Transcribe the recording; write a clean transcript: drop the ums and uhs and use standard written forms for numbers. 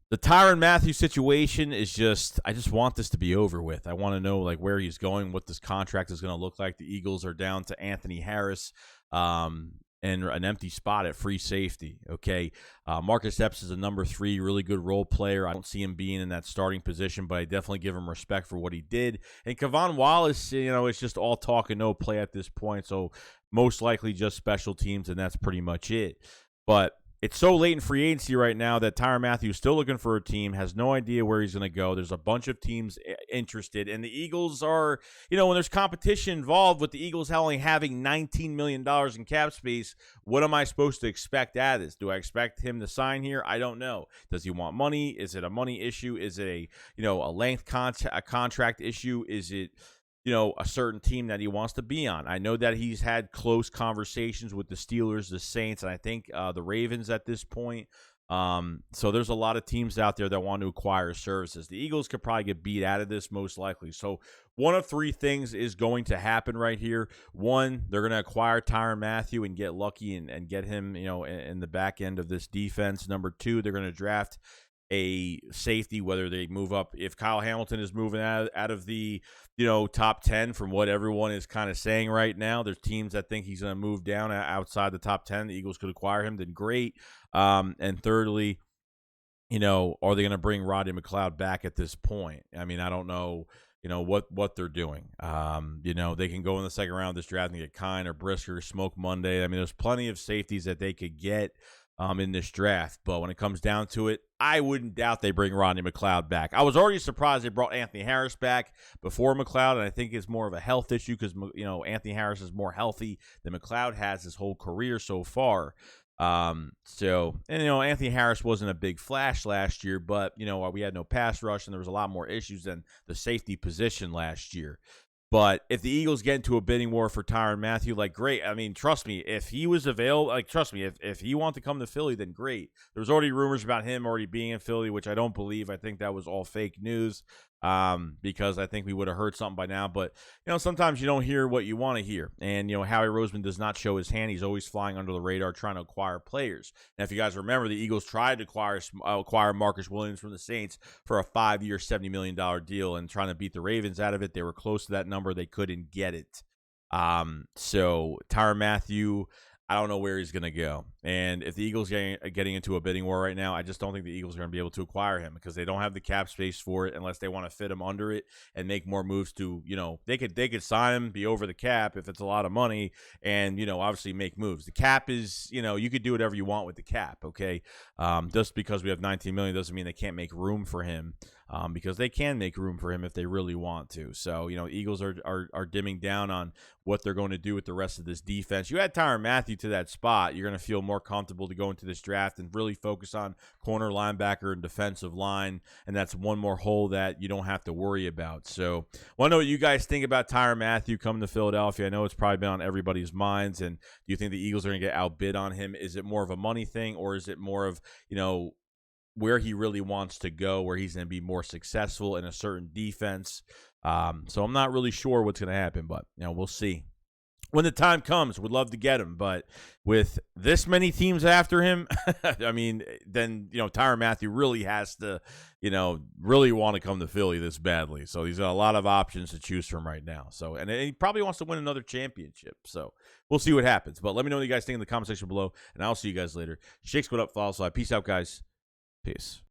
The Tyrann Mathieu situation is I just want this to be over with. I want to know like where he's going, what this contract is going to look like. The Eagles are down to Anthony Harris and an empty spot at free safety. Okay. Marcus Epps is a number 3, really good role player. I don't see him being in that starting position, but I definitely give him respect for what he did. And Kevon Wallace, it's just all talk and no play at this point. So most likely just special teams, and that's pretty much it. But it's so late in free agency right now that Tyrann Mathieu is still looking for a team, has no idea where he's going to go. There's a bunch of teams interested, and the Eagles are, when there's competition involved with the Eagles only having $19 million in cap space, what am I supposed to expect out of this? Do I expect him to sign here? I don't know. Does he want money? Is it a money issue? Is it a length contract issue? Is it a certain team that he wants to be on? I know that he's had close conversations with the Steelers, the Saints, and I think the Ravens at this point. So there's a lot of teams out there that want to acquire services. The Eagles could probably get beat out of this most likely. So one of 3 things is going to happen right here. One, they're going to acquire Tyrann Mathieu and get lucky and get him, in the back end of this defense. Number 2, they're going to draft a safety, whether they move up. If Kyle Hamilton is moving out of the top 10 from what everyone is kind of saying right now, there's teams that think he's going to move down outside the top 10. The Eagles could acquire him, then great. And thirdly, are they going to bring Rodney McLeod back at this point? I mean, I don't know what they're doing. They can go in the second round of this draft and get Kine or Brisker, Smoke Monday. I mean, there's plenty of safeties that they could get in this draft. But when it comes down to it, I wouldn't doubt they bring Rodney McLeod back. I was already surprised they brought Anthony Harris back before McLeod, and I think it's more of a health issue because, Anthony Harris is more healthy than McLeod has his whole career so far. Anthony Harris wasn't a big flash last year, but, we had no pass rush, and there was a lot more issues than the safety position last year. But if the Eagles get into a bidding war for Tyrann Mathieu, great. I mean, trust me, if he was available, if he wanted to come to Philly, then great. There was already rumors about him already being in Philly, which I don't believe. I think that was all fake news because I think we would have heard something by now. But, sometimes you don't hear what you want to hear. And, Howie Roseman does not show his hand. He's always flying under the radar trying to acquire players. And if you guys remember, the Eagles tried to acquire Marcus Williams from the Saints for a 5-year, $70 million deal and trying to beat the Ravens out of it. They were close to that number. They couldn't get it. So Tyrann Mathieu, I don't know where he's going to go. And if the Eagles are getting into a bidding war right now, I just don't think the Eagles are going to be able to acquire him because they don't have the cap space for it unless they want to fit him under it and make more moves to, they could sign him, be over the cap if it's a lot of money and, obviously make moves. The cap is, you could do whatever you want with the cap, okay? Just because we have $19 million doesn't mean they can't make room for him. Because they can make room for him if they really want to. So, Eagles are dimming down on what they're going to do with the rest of this defense. You add Tyrann Mathieu to that spot, you're going to feel more comfortable to go into this draft and really focus on corner, linebacker, and defensive line. And that's one more hole that you don't have to worry about. So, I want to know what you guys think about Tyrann Mathieu coming to Philadelphia. I know it's probably been on everybody's minds. And do you think the Eagles are going to get outbid on him? Is it more of a money thing or is it more of, where he really wants to go, where he's going to be more successful in a certain defense? So I'm not really sure what's going to happen, but we'll see. When the time comes, we'd love to get him, but with this many teams after him, I mean, then Tyrann Mathieu really has to, really want to come to Philly this badly. So he's got a lot of options to choose from right now. So and he probably wants to win another championship. So we'll see what happens. But let me know what you guys think in the comment section below, and I'll see you guys later. SHAKESQUAD up, follow, peace out, guys. Peace.